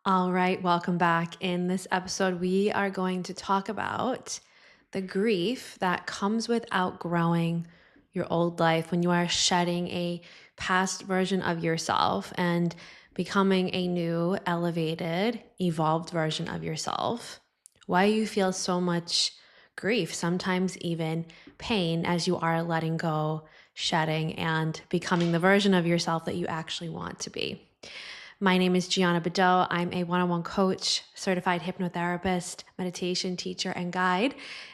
All right, welcome back. In this episode, we are going to talk about the grief that comes with outgrowing your old life when you are shedding a past version of yourself and becoming a new, elevated, evolved version of yourself. Why you feel so much grief, sometimes even pain, as you are letting go, shedding, and becoming the version of yourself that you actually want to be. My name is Gianna Bedell. I'm a one-on-one coach, certified hypnotherapist, meditation teacher, and guide.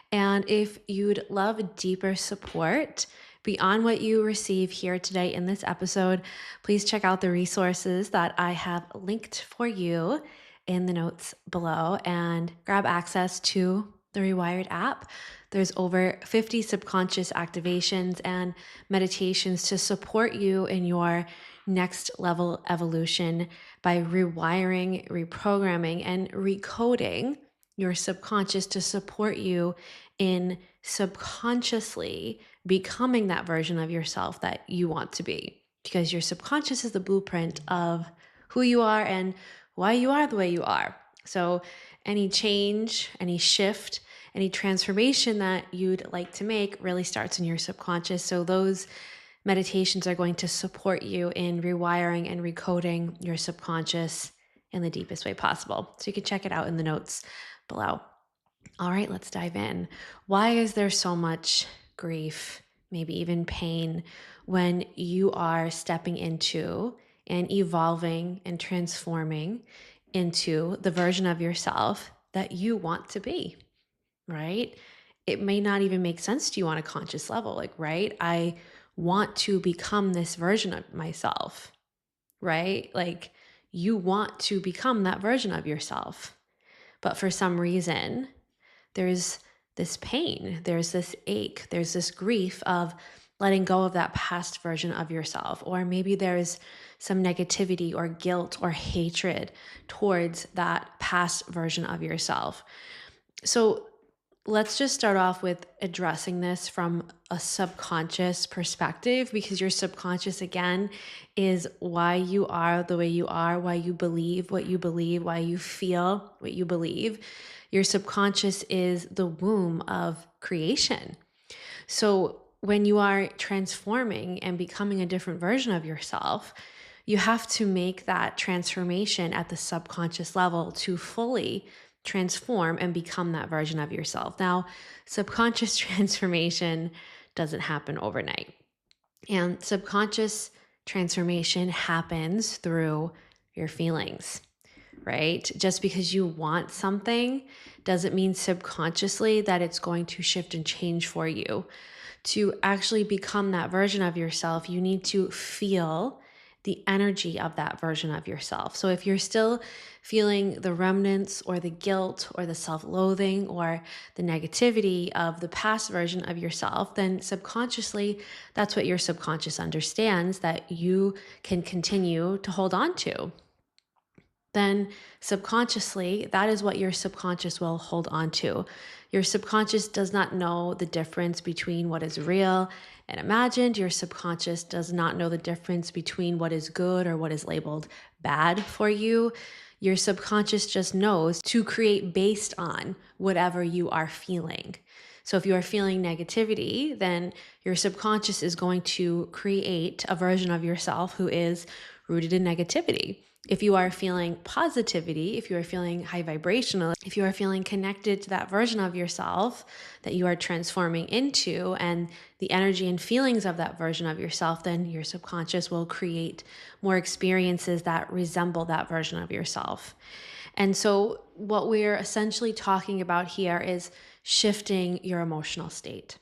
And if you'd love deeper support beyond what you receive here today in this episode, please check out the resources that I have linked for you in the notes below and grab access to the Rewired app. There's over 50 subconscious activations and meditations to support you in your next level evolution by rewiring, reprogramming, and recoding your subconscious to support you in subconsciously becoming that version of yourself that you want to be. Because your subconscious is the blueprint of who you are and why you are the way you are. So, any change, any shift, any transformation that you'd like to make really starts in your subconscious. So, those meditations are going to support you in rewiring and recoding your subconscious in the deepest way possible. So, you can check it out in the notes below. All right, let's dive in. Why is there so much grief, maybe even pain, when you are stepping into and evolving and transforming into the version of yourself that you want to be, right? It may not even make sense to you on a conscious level. Like, right? I want to become this version of myself, right? Like, you want to become that version of yourself. But for some reason, there's this pain, there's this ache, there's this grief of letting go of that past version of yourself. Or maybe there's some negativity or guilt or hatred towards that past version of yourself. So let's just start off with addressing this from a subconscious perspective, because your subconscious, again, is why you are the way you are, why you believe what you believe, why you feel what you believe. Your subconscious is the womb of creation. So when you are transforming and becoming a different version of yourself, you have to make that transformation at the subconscious level to fully transform and become that version of yourself. Now, subconscious transformation doesn't happen overnight. And subconscious transformation happens through your feelings, right? Just because you want something doesn't mean subconsciously that it's going to shift and change for you. To actually become that version of yourself, you need to feel the energy of that version of yourself. So if you're still feeling the remnants or the guilt or the self-loathing or the negativity of the past version of yourself, then subconsciously, that's what your subconscious understands that you can continue to hold on to. Then subconsciously, that is what your subconscious will hold on to. Your subconscious does not know the difference between what is real and imagined. Your subconscious does not know the difference between what is good or what is labeled bad for you. Your subconscious just knows to create based on whatever you are feeling. So if you are feeling negativity, then your subconscious is going to create a version of yourself who is rooted in negativity. If you are feeling positivity, if you are feeling high vibrational, if you are feeling connected to that version of yourself that you are transforming into and the energy and feelings of that version of yourself, then your subconscious will create more experiences that resemble that version of yourself. And so what we're essentially talking about here is shifting your emotional state.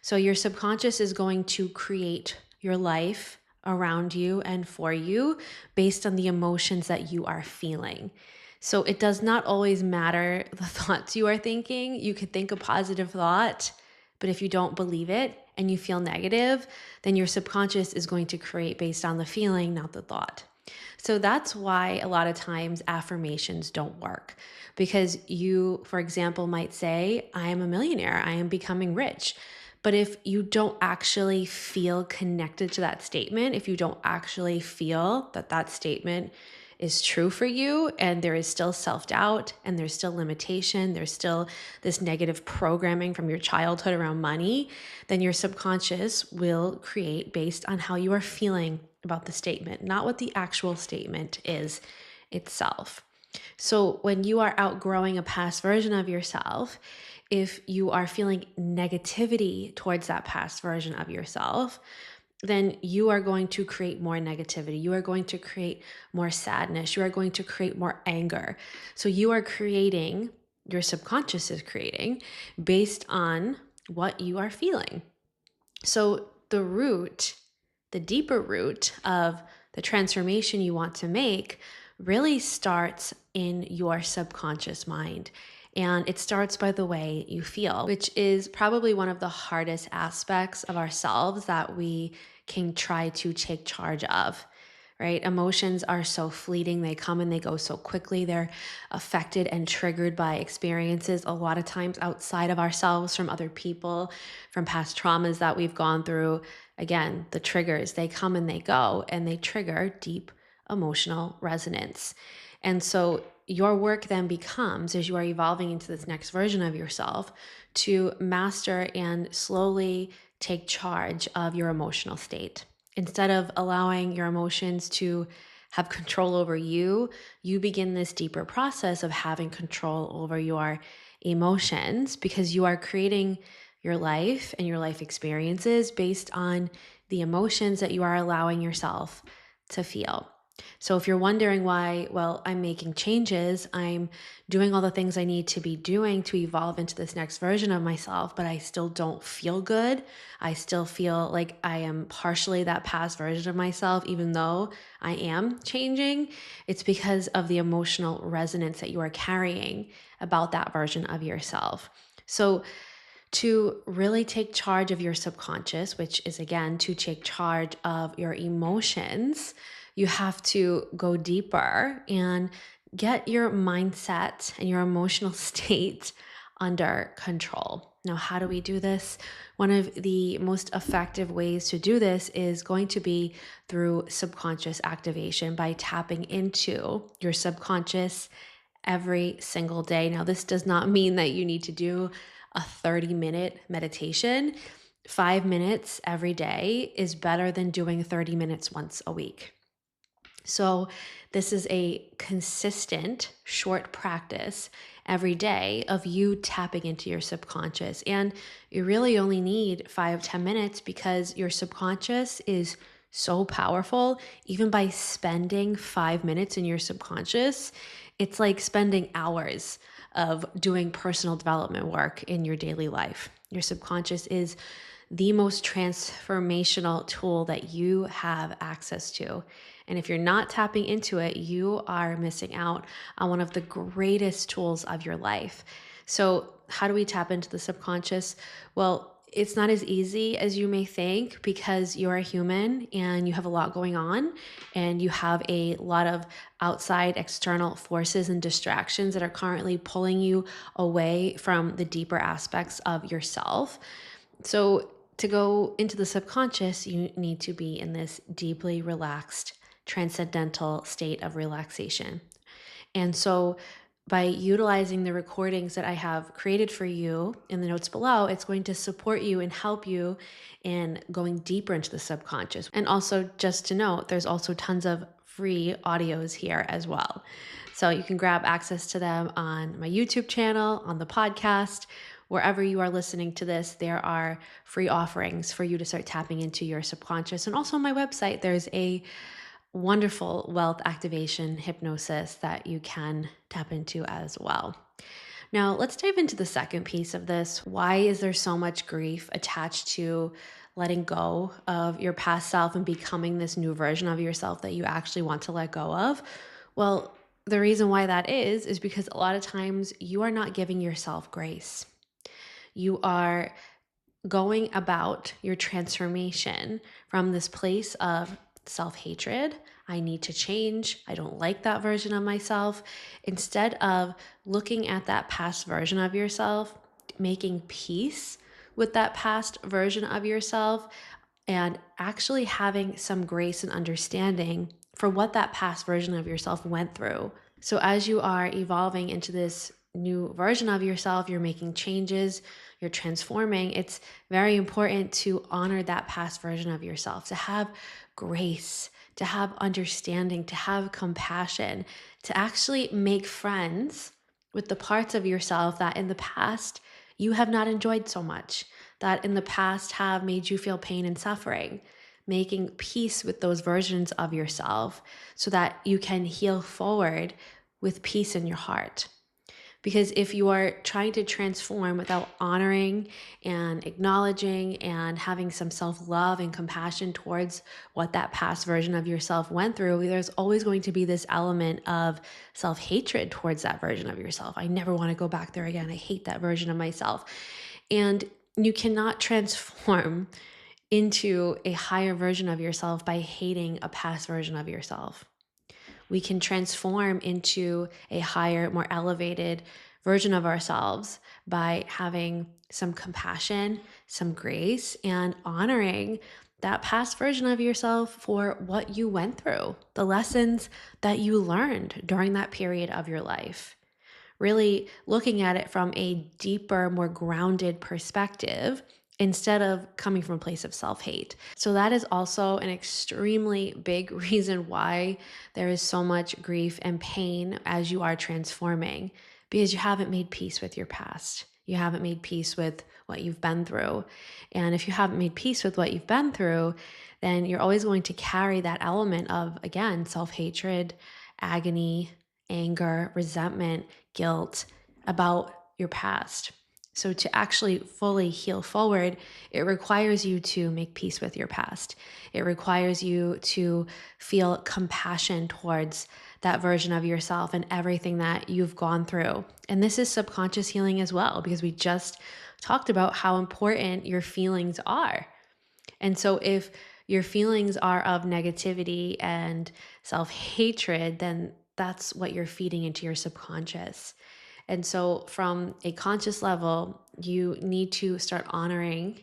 So your subconscious is going to create your life around you and for you based on the emotions that you are feeling. So it does not always matter the thoughts you are thinking. You could think a positive thought, but if you don't believe it and you feel negative, then your subconscious is going to create based on the feeling, not the thought. So that's why a lot of times affirmations don't work, because you, for example, might say, I am a millionaire, I am becoming rich. But if you don't actually feel connected to that statement, if you don't actually feel that that statement is true for you, and there is still self-doubt, and there's still limitation, there's still this negative programming from your childhood around money, then your subconscious will create based on how you are feeling about the statement, not what the actual statement is itself. So when you are outgrowing a past version of yourself, if you are feeling negativity towards that past version of yourself, then you are going to create more negativity. You are going to create more sadness. You are going to create more anger. So you are creating, your subconscious is creating based on what you are feeling. So the deeper root of the transformation you want to make really starts in your subconscious mind. And it starts by the way you feel, which is probably one of the hardest aspects of ourselves that we can try to take charge of, right? Emotions are so fleeting. They come and they go so quickly. They're affected and triggered by experiences a lot of times outside of ourselves, from other people, from past traumas that we've gone through. Again, the triggers, they come and they go, and they trigger deep emotional resonance. And so your work then becomes, as you are evolving into this next version of yourself, to master and slowly take charge of your emotional state. Instead of allowing your emotions to have control over you, you begin this deeper process of having control over your emotions, because you are creating your life and your life experiences based on the emotions that you are allowing yourself to feel. So if you're wondering why, well, I'm making changes, I'm doing all the things I need to be doing to evolve into this next version of myself, but I still don't feel good. I still feel like I am partially that past version of myself, even though I am changing. It's because of the emotional resonance that you are carrying about that version of yourself. So to really take charge of your subconscious, which is again to take charge of your emotions, you have to go deeper and get your mindset and your emotional state under control. Now, how do we do this? One of the most effective ways to do this is going to be through subconscious activation, by tapping into your subconscious every single day. Now, this does not mean that you need to do a 30-minute meditation. 5 minutes every day is better than doing 30 minutes once a week. So this is a consistent short practice every day of you tapping into your subconscious. And you really only need 5-10 minutes, because your subconscious is so powerful. Even by spending 5 minutes in your subconscious, it's like spending hours of doing personal development work in your daily life. Your subconscious is the most transformational tool that you have access to. And if you're not tapping into it, you are missing out on one of the greatest tools of your life. So, how do we tap into the subconscious? Well, it's not as easy as you may think, because you're a human and you have a lot going on, and you have a lot of outside external forces and distractions that are currently pulling you away from the deeper aspects of yourself. So, to go into the subconscious, you need to be in this deeply relaxed, transcendental state of relaxation. And so, by utilizing the recordings that I have created for you in the notes below, it's going to support you and help you in going deeper into the subconscious. And also, just to note, there's also tons of free audios here as well. So you can grab access to them on my YouTube channel, on the podcast, wherever you are listening to this. There are free offerings for you to start tapping into your subconscious. And also on my website, there's a wonderful wealth activation hypnosis that you can tap into as well. Now, let's dive into the second piece of this. Why is there so much grief attached to letting go of your past self and becoming this new version of yourself that you actually want to let go of? Well, the reason why that is because a lot of times you are not giving yourself grace. You are going about your transformation from this place of self-hatred. I need to change. I don't like that version of myself. Instead of looking at that past version of yourself, making peace with that past version of yourself, and actually having some grace and understanding for what that past version of yourself went through. So as you are evolving into this new version of yourself, you're making changes, you're transforming, it's very important to honor that past version of yourself, to have grace, to have understanding, to have compassion, to actually make friends with the parts of yourself that in the past you have not enjoyed so much, that in the past have made you feel pain and suffering. Making peace with those versions of yourself so that you can heal forward with peace in your heart. Because if you are trying to transform without honoring and acknowledging and having some self-love and compassion towards what that past version of yourself went through, there's always going to be this element of self-hatred towards that version of yourself. I never want to go back there again. I hate that version of myself. And you cannot transform into a higher version of yourself by hating a past version of yourself. We can transform into a higher, more elevated version of ourselves by having some compassion, some grace, and honoring that past version of yourself for what you went through, the lessons that you learned during that period of your life. Really looking at it from a deeper, more grounded perspective instead of coming from a place of self-hate. So that is also an extremely big reason why there is so much grief and pain as you are transforming, because you haven't made peace with your past. You haven't made peace with what you've been through. And if you haven't made peace with what you've been through, then you're always going to carry that element of, again, self-hatred, agony, anger, resentment, guilt about your past. So to actually fully heal forward, it requires you to make peace with your past. It requires you to feel compassion towards that version of yourself and everything that you've gone through. And this is subconscious healing as well, because we just talked about how important your feelings are. And so if your feelings are of negativity and self-hatred, then that's what you're feeding into your subconscious. And so from a conscious level, you need to start honoring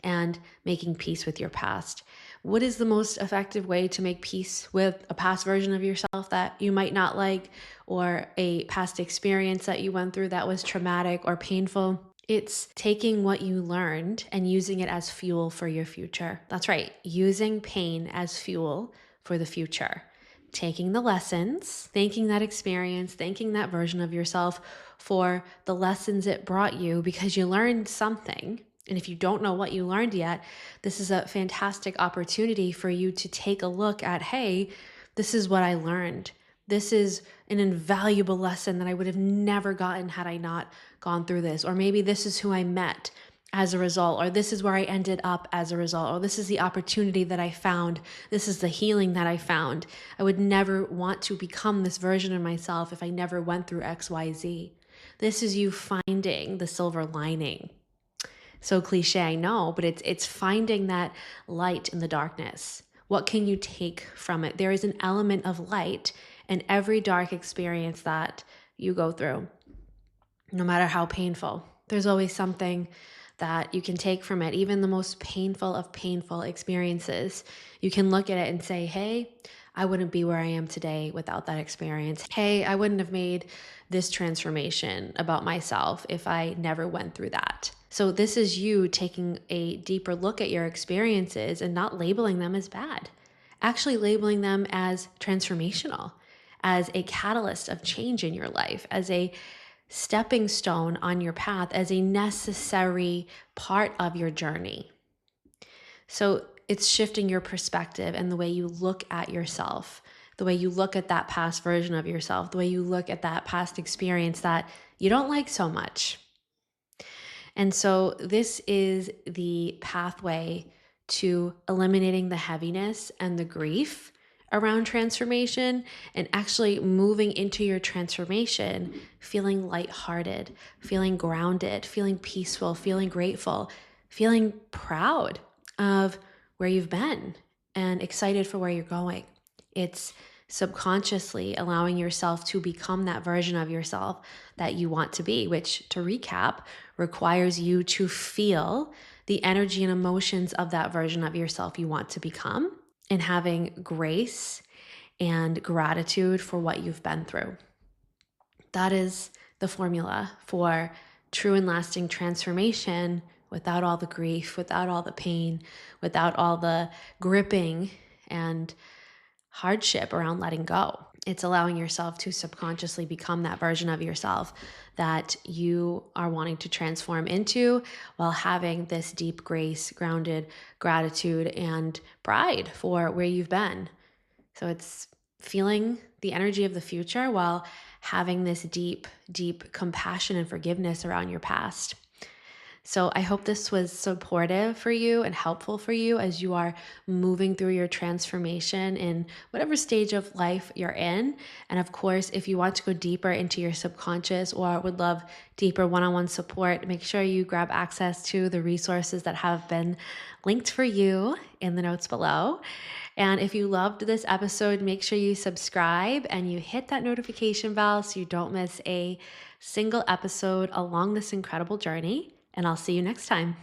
and making peace with your past. What is the most effective way to make peace with a past version of yourself that you might not like, or a past experience that you went through that was traumatic or painful? It's taking what you learned and using it as fuel for your future. That's right, using pain as fuel for the future. Taking the lessons, thanking that experience, thanking that version of yourself for the lessons it brought you because you learned something. And if you don't know what you learned yet, this is a fantastic opportunity for you to take a look at, hey, this is what I learned. This is an invaluable lesson that I would have never gotten had I not gone through this. Or maybe this is who I met as a result, or this is where I ended up as a result, or this is the opportunity that I found. This is the healing that I found. I would never want to become this version of myself if I never went through XYZ. This is you finding the silver lining. So cliche, I know, but it's finding that light in the darkness. What can you take from it? There is an element of light in every dark experience that you go through, no matter how painful. There's always something that you can take from it. Even the most painful of painful experiences, you can look at it and say, hey, I wouldn't be where I am today without that experience. Hey, I wouldn't have made this transformation about myself if I never went through that. So this is you taking a deeper look at your experiences and not labeling them as bad, actually labeling them as transformational, as a catalyst of change in your life, as a stepping stone on your path, as a necessary part of your journey. So it's shifting your perspective and the way you look at yourself, the way you look at that past version of yourself, the way you look at that past experience that you don't like so much. And so this is the pathway to eliminating the heaviness and the grief around transformation and actually moving into your transformation, feeling lighthearted, feeling grounded, feeling peaceful, feeling grateful, feeling proud of where you've been and excited for where you're going. It's subconsciously allowing yourself to become that version of yourself that you want to be, which, to recap, requires you to feel the energy and emotions of that version of yourself you want to become, and having grace and gratitude for what you've been through. That is the formula for true and lasting transformation without all the grief, without all the pain, without all the gripping and hardship around letting go. It's allowing yourself to subconsciously become that version of yourself that you are wanting to transform into, while having this deep grace, grounded gratitude, and pride for where you've been. So it's feeling the energy of the future while having this deep, deep compassion and forgiveness around your past. So I hope this was supportive for you and helpful for you as you are moving through your transformation in whatever stage of life you're in. And of course, if you want to go deeper into your subconscious or would love deeper one-on-one support, make sure you grab access to the resources that have been linked for you in the notes below. And if you loved this episode, make sure you subscribe and you hit that notification bell so you don't miss a single episode along this incredible journey. And I'll see you next time.